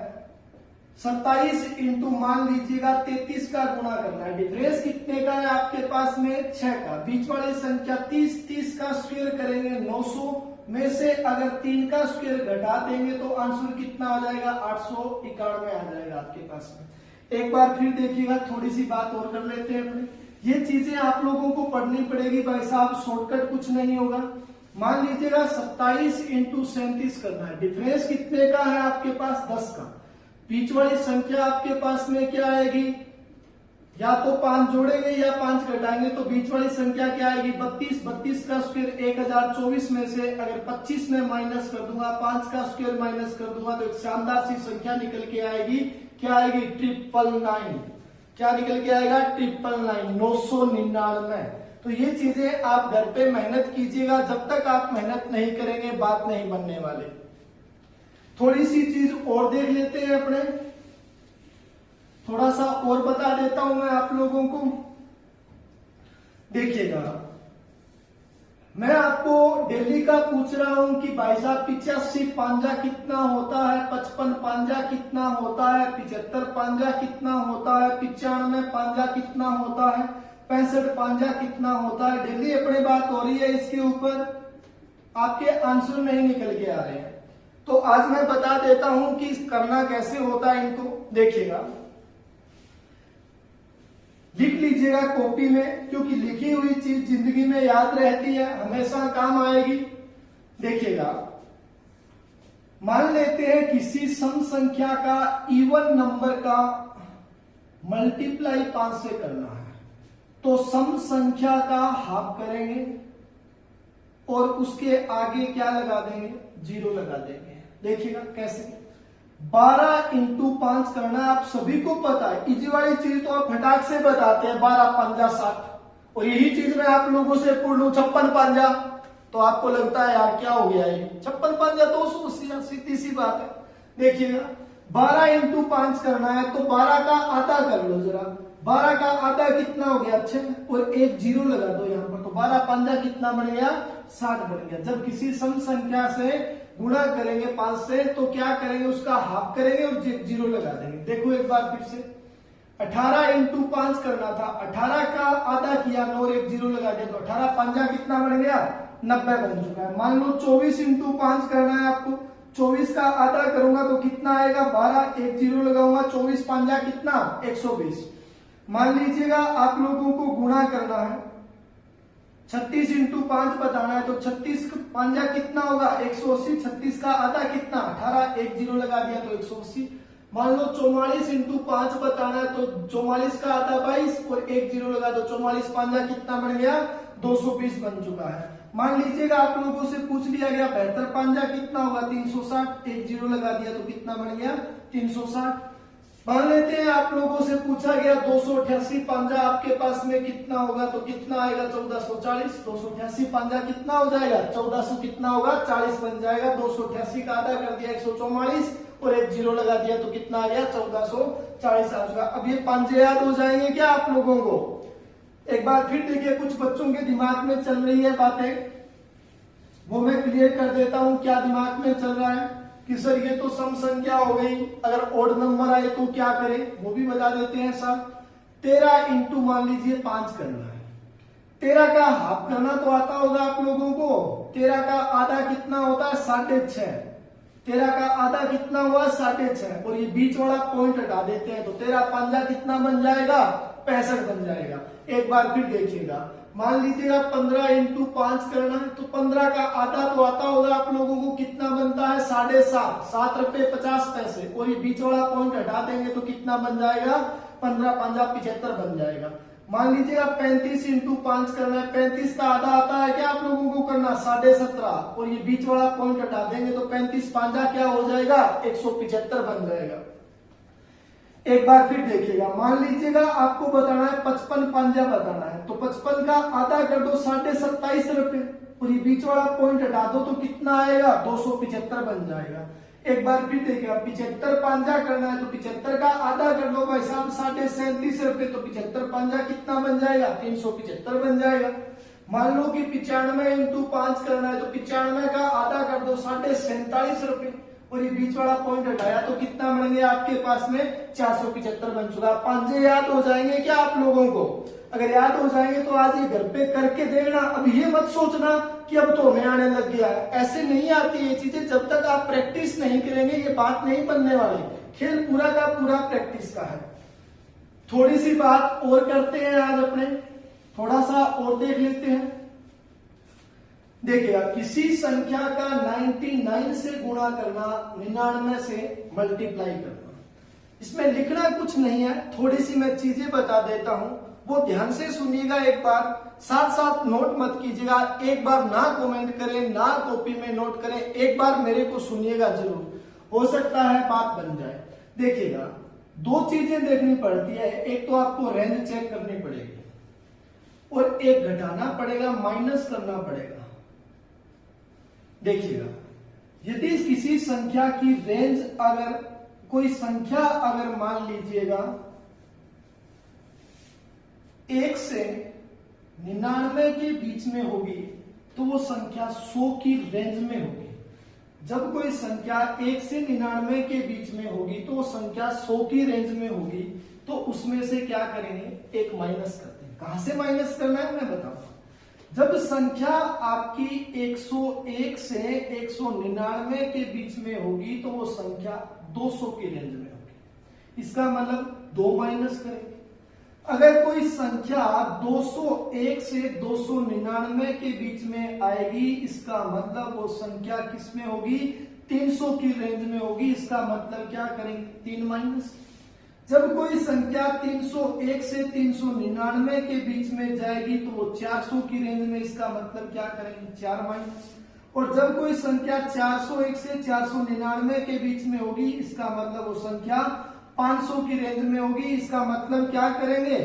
27 इंटू मान लीजिएगा 33 का गुणा करना है। डिफरेंस कितने का है आपके पास में? 6 का। बीच वाली संख्या 30 का स्क्वायर करेंगे 900 में से अगर 3 का स्क्वायर घटा देंगे तो आंसर कितना आ जाएगा? 891 आ जाएगा आपके पास में। एक बार फिर देखिएगा, थोड़ी सी बात और कर लेते हैं अपने। ये चीजें आप लोगों को पढ़नी पड़ेगी भाई साहब, शॉर्टकट कुछ नहीं होगा। मान लीजिएगा 27 इंटू 37 करना है। डिफरेंस कितने का है आपके पास? 10 का। बीच वाली संख्या आपके पास में क्या आएगी? या तो 5 जोड़ेंगे या 5 घटाएंगे तो बीच वाली संख्या क्या आएगी? 32। 32 का स्क्वायर 1024 में से अगर 25 में माइनस कर दूंगा, 5 का स्क्वायर माइनस कर दूंगा तो एक शानदार सी संख्या निकल के आएगी। क्या आएगी? 999। क्या निकल के आएगा? 999, 999। तो ये चीजें आप घर पे मेहनत कीजिएगा, जब तक आप मेहनत नहीं करेंगे बात नहीं बनने वाली। थोड़ी सी चीज और देख लेते हैं अपने, थोड़ा सा और बता देता हूं मैं आप लोगों को। देखिएगा, मैं आपको डेली का पूछ रहा हूं कि भाई साहब 85 पांजा कितना होता है, 55 पांजा कितना होता है, 75 पांजा कितना होता है, 95 पांजा कितना होता है, 65 पांजा कितना होता है। डेली अपनी बात हो रही है, इसके ऊपर आपके आंसर नहीं निकल के आ रहे हैं। तो आज मैं बता देता हूं कि करना कैसे होता है इनको। देखिएगा, लिख लीजिएगा कॉपी में, क्योंकि लिखी हुई चीज जिंदगी में याद रहती है, हमेशा काम आएगी। देखिएगा, मान लेते हैं किसी सम संख्या का इवन नंबर का मल्टीप्लाई 5 से करना है, तो सम संख्या का हाफ करेंगे और उसके आगे क्या लगा देंगे? 0 लगा देंगे। देखिएगा कैसे। 12 इंटू 5 करना आप सभी को पता है, इजी वाली चीज तो आप फटाक से बताते हैं। 12 पंजा 60, और यही चीज मैं आप लोगों से पूछ लूं 56 पांजा, तो आपको लगता है यार क्या हो गया ये 56 पांजा 280, सीधी सी बात है। देखिएगा, 12 इंटू 5 करना है तो 12 का आधा कर लो जरा। 12 का आधा कितना हो गया? 6, और एक 0 लगा दो यहाँ पर, तो 12 पांजा कितना बन गया? 60 बन गया। जब किसी सम संख्या से गुणा करेंगे 5 से तो क्या करेंगे? उसका हाफ करेंगे और 0 लगा देंगे। देखो एक बार फिर से, 18 इंटू 5 करना था, 18 का आधा किया और एक 0 लगा दिया, तो 18 पांजा कितना बन गया? 90 बन चुका है। मान लो 24 इंटू 5 करना है आपको, 24 का आधा करूंगा तो कितना आएगा? 12, एक 0 लगाऊंगा, 24 पांजा कितना? 120। मान लीजिएगा आप लोगों को गुणा करना है, 36 इंटू 5 बताना है, तो 36 पांजा कितना होगा? 180। 36 का आधा कितना? 18, एक 0 लगा दिया तो 180। मान लो 44 इंटू 5 बताना है, तो 44 का आधा 22 और एक 0 लगा दो, 44 पांजा कितना बन गया? 220 बन चुका है। मान लीजिएगा आप लोगों से पूछ लिया गया 72 पांजा कितना होगा? 360, एक 0 लगा दिया तो कितना बन गया? 360। मान लेते हैं आप लोगों से पूछा गया 288 पांजा आपके पास में कितना होगा, तो कितना आएगा? 1440। 288 पांजा कितना हो जाएगा? 1400 कितना होगा? 40 बन जाएगा। 288 का आधा कर दिया 144 और एक 0 लगा दिया तो कितना आ गया? 1440 आ चुका। अब ये पांजे याद हो जाएंगे क्या आप लोगों को? एक बार फिर देखिए, कुछ बच्चों के दिमाग में चल रही है बातें, वो मैं क्लियर कर देता हूं क्या दिमाग में चल रहा है। कि सर ये तो सम संख्या हो गई, अगर ओड नंबर आए तो क्या करें, वो भी बता देते हैं सर। 13 इंटू मान लीजिए 5 करना है, 13 का हाफ करना तो आता होगा आप लोगों को। 13 का आधा कितना होता है? 6.5। 13 का आधा कितना हुआ? 6.5, और ये बीच वाला पॉइंट हटा देते हैं तो 13 पांजा कितना बन जाएगा? 65 बन जाएगा। एक बार फिर देखिएगा, मान लीजिएगा 15 इंटू 5 करना है, तो 15 का आधा तो आता होगा आप लोगों को, कितना बनता है? 7.5, 7 रुपए 50 पैसे, और ये बीच वाला पॉइंट हटा देंगे तो कितना बन जाएगा? 15 5 75 बन जाएगा। मान लीजिएगा 35 इंटू 5 करना है, 35 का आधा आता है क्या आप लोगों को करना? 17.5, और ये बीच वाला पॉइंट हटा देंगे तो 35 5 क्या हो जाएगा? 175 बन जाएगा। एक बार फिर देखिएगा, मान लीजिएगा आपको बताना है 55 पंजा बताना है, तो 55 का आधा कर दो 27.5 रुपए और ये बीच वाला पॉइंट हटा दो तो कितना आएगा 275 बन जाएगा। एक बार फिर देखिएगा 75 पंजा करना है तो 75 का आधा कर लो भाई साहब 37.5 रुपए, तो 75 पंजा कितना बन जाएगा 375 बन जाएगा। मान लो कि 95 इंटू 5 करना है तो 95 का आधा कर दो 47.5 रुपए और ये बीच वाला पॉइंट हटाया तो कितना बनेंगे आपके पास में 475 बन चुका। पंजे याद हो जाएंगे क्या आप लोगों को? अगर याद हो जाएंगे तो आज ये घर पे करके देखना। अब ये मत सोचना कि अब तो हमें आने लग गया है, ऐसे नहीं आती ये चीजें। जब तक आप प्रैक्टिस नहीं करेंगे ये बात नहीं बनने वाली। खेल पूरा का पूरा प्रैक्टिस का है। थोड़ी सी बात और करते हैं आज अपने, थोड़ा सा और देख लेते हैं। देखिएगा, किसी संख्या का 99 से गुणा करना, 99 से मल्टीप्लाई करना। इसमें लिखना कुछ नहीं है, थोड़ी सी मैं चीजें बता देता हूं, वो ध्यान से सुनिएगा एक बार, साथ साथ नोट मत कीजिएगा। एक बार ना कमेंट करें ना कॉपी में नोट करें, एक बार मेरे को सुनिएगा जरूर, हो सकता है बात बन जाए। देखिएगा, दो चीजें देखनी पड़ती है, एक तो आपको रेंज चेक करनी पड़ेगी और एक घटाना पड़ेगा, माइनस करना पड़ेगा। देखिएगा, यदि किसी संख्या की रेंज, अगर कोई संख्या अगर मान लीजिएगा 1 से 99 के बीच में होगी तो वो संख्या 100 की रेंज में होगी। जब कोई संख्या 1 से 99 के बीच में होगी तो वो संख्या 100 की रेंज में होगी, तो उसमें से क्या करेंगे, एक माइनस करते हैं। कहां से माइनस करना है मैं बताऊंगा। जब संख्या आपकी 101 से 199 के बीच में होगी तो वो संख्या 200 की रेंज में होगी। इसका मतलब 2 माइनस करेंगे। अगर कोई संख्या 201 से 299 के बीच में आएगी, इसका मतलब वो संख्या किस में होगी, 300 की रेंज में होगी। इसका मतलब क्या करेंगे, 3 माइनस। जब कोई संख्या 301 से 399 के बीच में जाएगी तो वो 400 की रेंज में, इसका मतलब क्या करेंगे, 4 माइनस। और जब कोई संख्या 401 से 499 के बीच में होगी, इसका मतलब वो संख्या 500 की रेंज में होगी। इसका मतलब क्या करेंगे,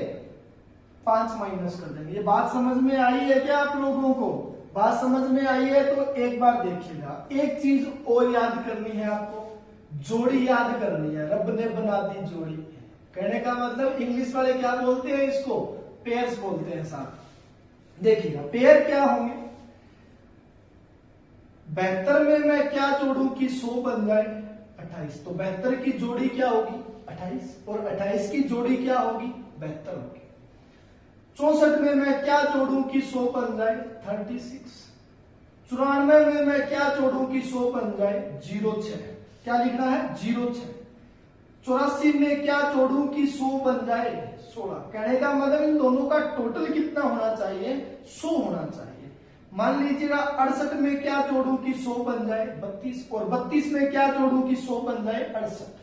5 माइनस कर देंगे। ये बात समझ में आई है क्या आप लोगों को? बात समझ में आई है तो एक बार देखिएगा। एक चीज और याद करनी है आपको, जोड़ी याद करनी है। रब ने बना दी जोड़ी, कहने का मतलब इंग्लिश वाले क्या बोलते हैं इसको, पेयर्स बोलते हैं साहब। देखिएगा, पेयर क्या होंगे, 72 में मैं क्या जोड़ूं कि 100 बन जाए 28, तो 72 की जोड़ी क्या होगी 28, और 28 की जोड़ी क्या होगी 72 होगी। 64 में मैं क्या जोड़ूं कि 100 बन जाए 36। 94 में मैं क्या जोड़ूं कि 100 बन जाए 06, क्या लिखना है 06। 84 में क्या जोड़ूं कि 100 बन जाए 16। कहने का मतलब इन दोनों का टोटल कितना होना चाहिए, 100 होना चाहिए। मान लीजिएगा 68 में क्या जोड़ूं कि 100 बन जाए 32, और 32 में क्या जोड़ूं कि 100 बन जाए 68।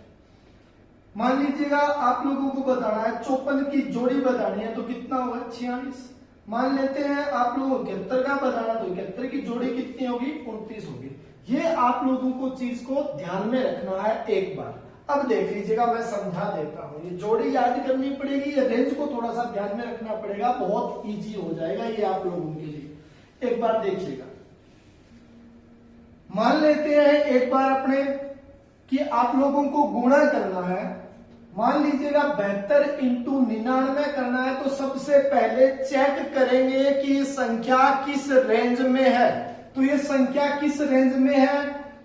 मान लीजिएगा आप लोगों को बताना है 54 की जोड़ी बतानी है तो कितना होगा 46। मान लेते हैं आप लोगों को 71 का बताना, तो 71 की जोड़ी कितनी होगी 29 होगी। ये आप लोगों को चीज को ध्यान में रखना है एक बार। अब देख लीजिएगा, मैं समझा देता हूं। ये जोड़ी याद करनी पड़ेगी, ये रेंज को थोड़ा सा ध्यान में रखना पड़ेगा, बहुत इजी हो जाएगा ये आप लोगों के लिए। एक बार देखिएगा, मान लेते हैं एक बार अपने कि आप लोगों को गुणा करना है। मान लीजिएगा 72 इंटू 99 करना है, तो सबसे पहले चेक करेंगे कि ये संख्या किस रेंज में है। तो ये संख्या किस रेंज में है,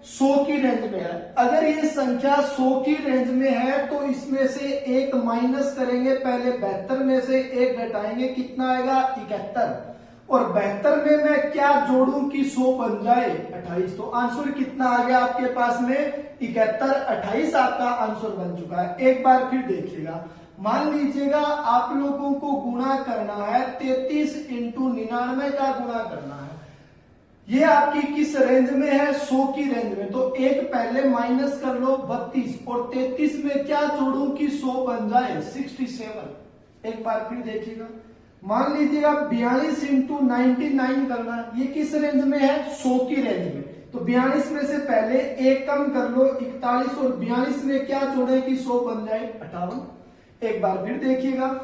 100 की रेंज में है। अगर ये संख्या 100 की रेंज में है तो इसमें से एक माइनस करेंगे, पहले 72 में से एक घटाएंगे, कितना आएगा 71। और 72 में मैं क्या जोड़ूं कि 100 बन जाए 28, तो आंसर कितना आ गया आपके पास में 71। 28 आपका आंसर बन चुका है। एक बार फिर देखिएगा, मान लीजिएगा आप लोगों को गुणा करना है 33 इंटू 99 का गुणा करना है। ये आपकी किस रेंज में है, 100 की रेंज में, तो एक पहले माइनस कर लो 32, और 33 में क्या जोड़ूं कि 100 बन जाए 67। एक बार फिर देखिएगा, मान लीजिएगा 42 इंटू 99 करना है। ये किस रेंज में है, 100 की रेंज में। तो 42 में से पहले एक कम कर लो 41 और 42 में क्या जोड़े कि 100 बन जाए 58। एक बार फिर देखिएगा,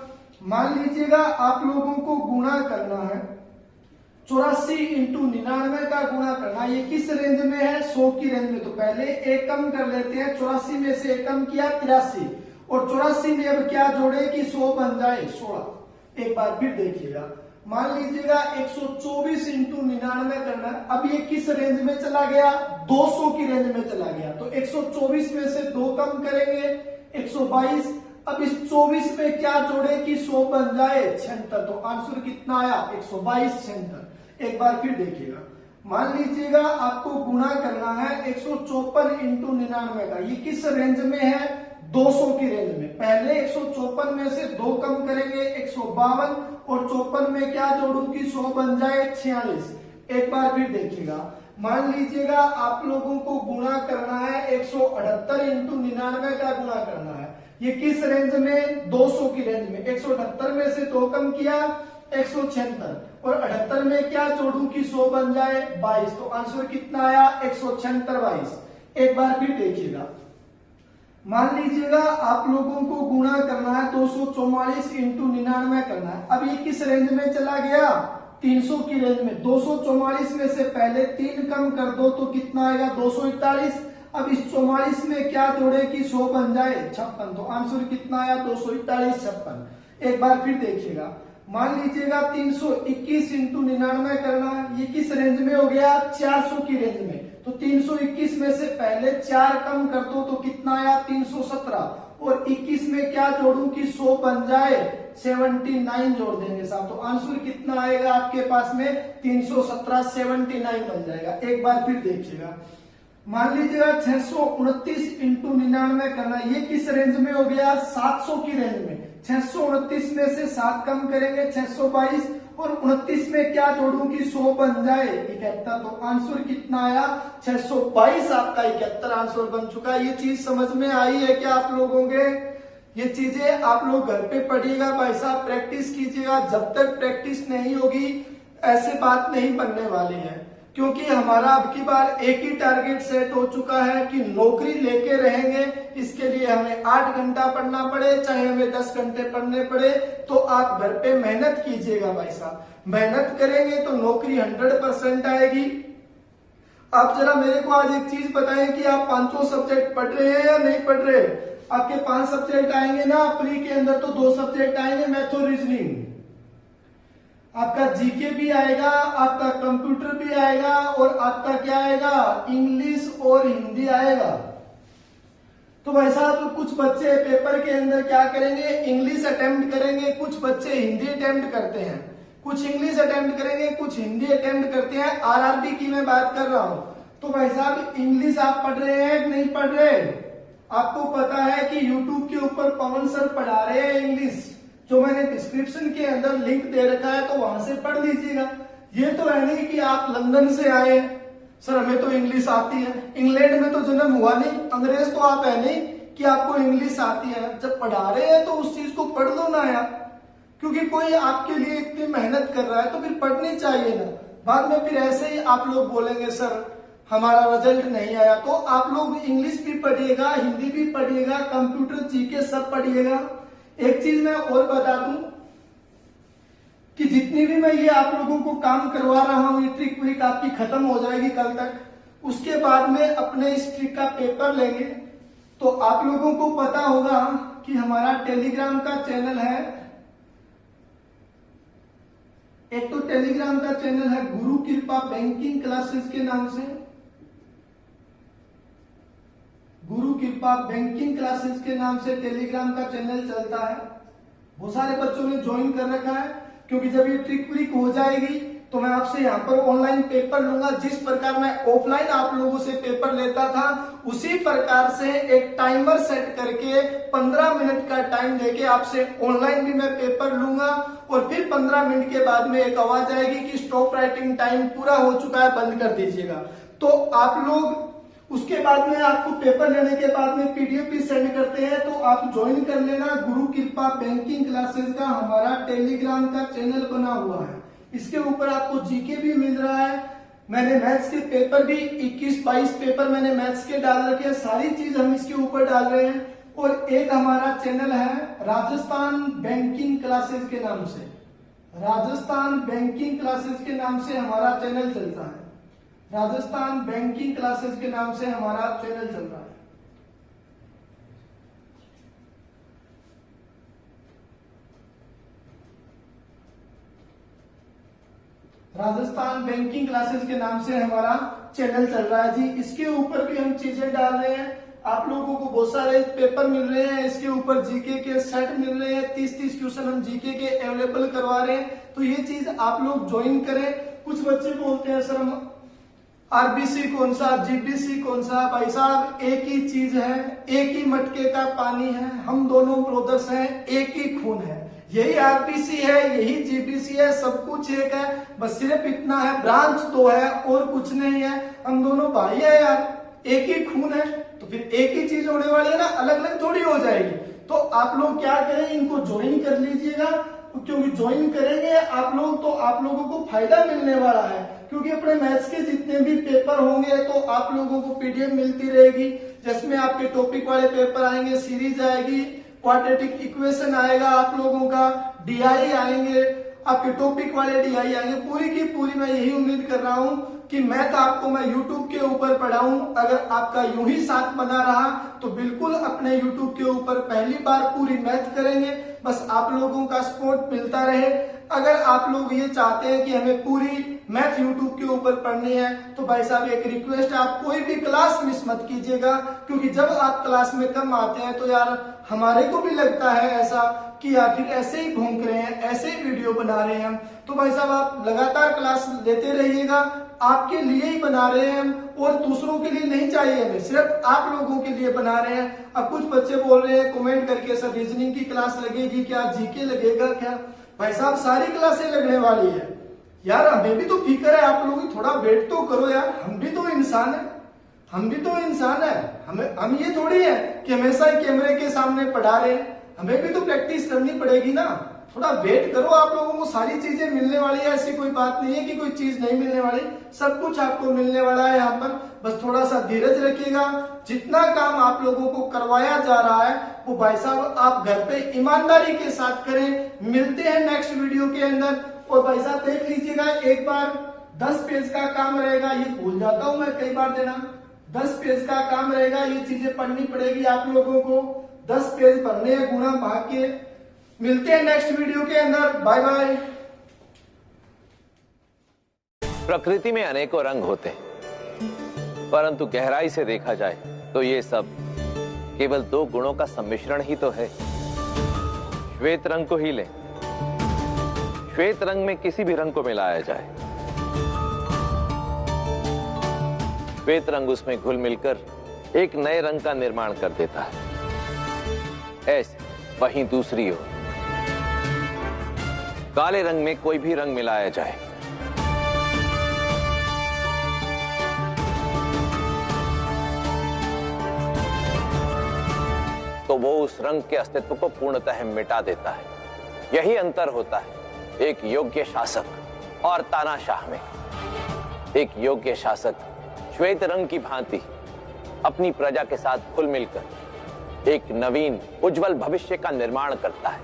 मान लीजिएगा आप लोगों को गुणा करना है 84 इंटू 99 का गुणा करना, ये किस रेंज में है 100 की रेंज में। तो पहले एक कम कर लेते हैं, 84 में से एक कम किया 83 और 84 में अब क्या जोड़े कि 100 बन जाए 16। एक बार फिर देखिएगा, मान लीजिएगा 124 इंटू 99 करना है, अब ये किस रेंज में चला गया 200 की रेंज में चला गया। तो 124 में से 2 कम करेंगे 122, अब इस 24 में क्या जोड़े कि 100 बन जाए 76। तो आंसर कितना आया 122 76। एक बार फिर देखिएगा, मान लीजिएगा आपको गुणा करना है 154 इंटू 99 का, ये किस रेंज में है 200 की रेंज में। पहले 154 में से 2 कम करेंगे 152 और 54 में क्या जोड़ू कि 100 बन जाए 46। एक बार फिर देखिएगा, मान लीजिएगा आप लोगों को गुणा करना है 178 इंटू 99 का गुणा करना है, ये किस रेंज में 200 की रेंज में। 178 में से 2 कम किया 176 और 78 में क्या जोड़ू कि 100 बन जाए 22। तो आंसर कितना आया 176 22। एक बार फिर देखिएगा, मान लीजिएगा आप लोगों को गुणा करना है 244 इंटू 99 करना है, अब ये किस रेंज में चला गया 300 की रेंज में। 244 में से पहले 3 कम कर दो तो कितना आएगा 241, अब इस 44 में क्या जोड़े कि 100 बन जाए 56। तो आंसर कितना आया 241 56। एक बार फिर देखिएगा, मान लीजिएगा 321 इंटू 99 करना है, ये किस रेंज में हो गया 400 की रेंज में। तो 321 में से पहले 4 कम कर दो तो कितना आया 317 और 21 में क्या जोड़ू कि 100 बन जाए 79 जोड़ देंगे साहब। तो आंसर कितना आएगा आपके पास में 317 79 बन जाएगा। एक बार फिर देखिएगा, मान लीजिएगा 629 इंटू 99 करना, ये किस रेंज में हो गया 700 की रेंज में। 629 में से 7 कम करेंगे 622 और 29 में क्या जोड़ू कि 100 बन जाए 71। तो आंसर कितना आया 622 आपका 71 आंसर बन चुका है। ये चीज समझ में आई है क्या आप लोगों के? ये चीजें आप लोग घर पे पढ़िएगा भाई साहब, प्रैक्टिस कीजिएगा। जब तक प्रैक्टिस नहीं होगी ऐसे बात नहीं बनने वाली है, क्योंकि हमारा अब की बार एक ही टारगेट सेट हो चुका है कि नौकरी लेके रहेंगे। इसके लिए हमें 8 घंटा पढ़ना पड़े चाहे हमें 10 घंटे पढ़ने पड़े, तो आप घर पे मेहनत कीजिएगा भाई साहब। मेहनत करेंगे तो नौकरी 100% आएगी। आप जरा मेरे को आज एक चीज बताएं कि आप 5 सब्जेक्ट पढ़ रहे हैं या नहीं पढ़ रहे? आपके 5 सब्जेक्ट आएंगे ना प्री के अंदर, तो 2 सब्जेक्ट आएंगे मैथ और रीजनिंग, आपका जीके भी आएगा, आपका कंप्यूटर भी आएगा और आपका क्या आएगा इंग्लिश और हिंदी आएगा। तो भाई साहब कुछ बच्चे पेपर के अंदर क्या करेंगे इंग्लिश अटेम्प्ट करेंगे, कुछ बच्चे हिंदी अटेम्प्ट करते हैं, कुछ इंग्लिश अटेम्प्ट करेंगे, कुछ हिंदी अटेम्प्ट करते हैं। आरआरबी की मैं बात कर रहा हूं। तो भाई साहब इंग्लिश आप पढ़ रहे हैं कि नहीं पढ़ रहे? आपको पता है कि यूट्यूब के ऊपर पवन सर पढ़ा रहे हैं इंग्लिश, जो मैंने डिस्क्रिप्शन के अंदर लिंक दे रखा है, तो वहां से पढ़ लीजिएगा। ये तो है नहीं कि आप लंदन से आए सर हमें तो इंग्लिश आती है, इंग्लैंड में तो जन्म हुआ नहीं, अंग्रेज तो आप है नहीं कि आपको इंग्लिश आती है। जब पढ़ा रहे हैं तो उस चीज को पढ़ लो ना यार, क्योंकि कोई आपके लिए इतनी मेहनत कर रहा है तो फिर पढ़नी चाहिए ना। बाद में फिर ऐसे ही आप लोग बोलेंगे सर हमारा रिजल्ट नहीं आया। तो आप लोग इंग्लिश भी पढ़िएगा, हिंदी भी पढ़िएगा, कंप्यूटर जीके सब पढ़िएगा। एक चीज मैं और बता दूं कि जितनी भी मैं ये आप लोगों को काम करवा रहा हूं, ये ट्रिक व्रिक आपकी खत्म हो जाएगी कल तक। उसके बाद में अपने इस ट्रिक का पेपर लेंगे। तो आप लोगों को पता होगा कि हमारा टेलीग्राम का चैनल है, एक तो टेलीग्राम का चैनल है गुरु कृपा बैंकिंग क्लासेस के नाम से, गुरु कृपा बैंकिंग क्लासेस के नाम से टेलीग्राम का चैनल चलता है। बहुत सारे बच्चों ने ज्वाइन कर रखा है, क्योंकि जब ये ट्रिक व्रिक हो जाएगी तो मैं आपसे यहाँ पर ऑनलाइन पेपर लूंगा। जिस प्रकार मैं ऑफलाइन आप लोगों से पेपर लेता था, उसी प्रकार से एक टाइमर सेट करके 15 मिनट का टाइम देके आपसे ऑनलाइन भी मैं पेपर लूंगा। और फिर 15 मिनट के बाद में एक आवाज आएगी कि स्टॉप राइटिंग टाइम पूरा हो चुका है, बंद कर दीजिएगा। तो आप लोग उसके बाद में आपको पेपर लेने के बाद में पीडीएफ भी सेंड करते हैं, तो आप ज्वाइन कर लेना। गुरु कृपा बैंकिंग क्लासेस का हमारा टेलीग्राम का चैनल बना हुआ है, इसके ऊपर आपको जीके भी मिल रहा है, मैंने मैथ्स के पेपर भी 21-22 पेपर मैंने मैथ्स के डाल रखे हैं, सारी चीज हम इसके ऊपर डाल रहे हैं। और एक हमारा चैनल है राजस्थान बैंकिंग क्लासेस के नाम से, राजस्थान बैंकिंग क्लासेस के नाम से हमारा चैनल चलता है, राजस्थान बैंकिंग क्लासेस के नाम से हमारा चैनल चल रहा है। राजस्थान बैंकिंग क्लासेस के नाम से हमारा चैनल चल रहा है जी। इसके ऊपर भी हम चीजें डाल रहे हैं, आप लोगों को बहुत सारे पेपर मिल रहे हैं, इसके ऊपर जीके के सेट मिल रहे हैं, 30-30 क्वेश्चन हम जीके के अवेलेबल करवा रहे हैं। तो ये चीज आप लोग ज्वाइन करें। कुछ बच्चे बोलते हैं सर हम आरबीसी कौन सा, जीपीसी कौन सा। भाई साहब एक ही चीज है, एक ही मटके का पानी है, हम दोनों ब्रदर्स हैं, एक ही खून है। यही आरबीसी है, यही जीपीसी है, सब कुछ एक है, बस सिर्फ इतना है ब्रांच दो है और कुछ नहीं है। हम दोनों भाई है यार, एक ही खून है, तो फिर एक ही चीज होने वाली है ना, अलग अलग थोड़ी हो जाएगी। तो आप लोग क्या करें, इनको ज्वाइन कर लीजिएगा, क्योंकि ज्वाइन करेंगे आप लोग तो आप लोगों को फायदा मिलने वाला है। क्योंकि अपने मैथ्स के जितने भी पेपर होंगे तो आप लोगों को पीडीएफ मिलती रहेगी, जिसमें आपके टॉपिक वाले पेपर आएंगे, सीरीज आएगी, क्वाड्रेटिक इक्वेशन आएगा आप लोगों का, डीआई आएंगे, आपके टॉपिक वाले डीआई आएंगे। पूरी की पूरी मैं यही उम्मीद कर रहा हूं कि मैथ आपको मैं यूट्यूब के ऊपर पढ़ाऊं। अगर आपका यूं ही साथ बना रहा तो बिल्कुल अपने यूट्यूब के ऊपर पहली बार पूरी मैथ करेंगे, बस आप लोगों का सपोर्ट मिलता रहे। अगर आप लोग ये चाहते हैं कि हमें पूरी मैथ यूट्यूब के ऊपर पढ़नी है तो भाई साहब एक रिक्वेस्ट है, आप कोई भी क्लास मिस मत कीजिएगा। क्योंकि जब आप क्लास में कम आते हैं तो यार हमारे को भी लगता है ऐसा कि आखिर ऐसे ही घूम रहे हैं, ऐसे ही वीडियो बना रहे हैं हम। तो भाई साहब आप लगातार क्लास लेते रहिएगा, आपके लिए ही बना रहे हैं हम और दूसरों के लिए नहीं चाहिए हमें, सिर्फ आप लोगों के लिए बना रहे हैं। अब कुछ बच्चे बोल रहे हैं कमेंट करके सर रीजनिंग की क्लास लगेगी क्या, जीके लगेगा क्या। भाई साहब सारी क्लासें लगने वाली है यार, हमें भी तो फिक्र है आप लोगों की, थोड़ा वेट तो करो यार, हम भी तो इंसान है, हम भी तो इंसान है। हम ये थोड़ी है कि हमेशा ही कैमरे के सामने पढ़ा रहे हैं, हमें भी तो प्रैक्टिस करनी पड़ेगी ना। थोड़ा वेट करो, आप लोगों को सारी चीजें मिलने वाली है, ऐसी कोई बात नहीं है कि कोई चीज नहीं मिलने वाली, सब कुछ आपको मिलने वाला है यहाँ पर। बस थोड़ा सा धीरज रखिएगा। जितना काम आप लोगों को करवाया जा रहा है वो भाई साहब आप घर पे ईमानदारी के साथ करें। मिलते हैं नेक्स्ट वीडियो के अंदर। और भाई साहब देख लीजिएगा, एक बार 10 पेज का काम रहेगा, ये भूल जाता हूं मैं कई बार देना, 10 पेज का काम रहेगा, ये चीजें पढ़नी पड़ेगी आप लोगों को, 10 पेज भरने हैं गुणा भाग के। मिलते हैं नेक्स्ट वीडियो के अंदर, बाय बाय। प्रकृति में अनेकों रंग होते हैं, परंतु गहराई से देखा जाए तो ये सब केवल 2 गुणों का सम्मिश्रण ही तो है। श्वेत रंग को ही लें, श्वेत रंग में किसी भी रंग को मिलाया जाए, श्वेत रंग उसमें घुल मिलकर एक नए रंग का निर्माण कर देता है। ऐसे वहीं दूसरी ओर काले रंग में कोई भी रंग मिलाया जाए तो वो उस रंग के अस्तित्व को पूर्णतः मिटा देता है। यही अंतर होता है एक योग्य शासक और तानाशाह में। एक योग्य शासक श्वेत रंग की भांति अपनी प्रजा के साथ घुल मिलकर एक नवीन उज्जवल भविष्य का निर्माण करता है,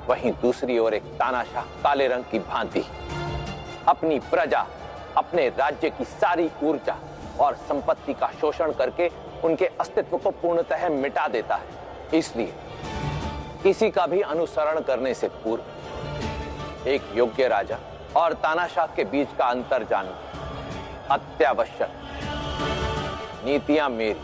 वहीं दूसरी ओर एक तानाशाह काले रंग की भांति अपनी प्रजा, अपने राज्य की सारी ऊर्जा और संपत्ति का शोषण करके उनके अस्तित्व को पूर्णतः मिटा देता है। इसलिए किसी का भी अनुसरण करने से पूर्व एक योग्य राजा और तानाशाह के बीच का अंतर जानना अत्यावश्यक। नीतियां मेरी,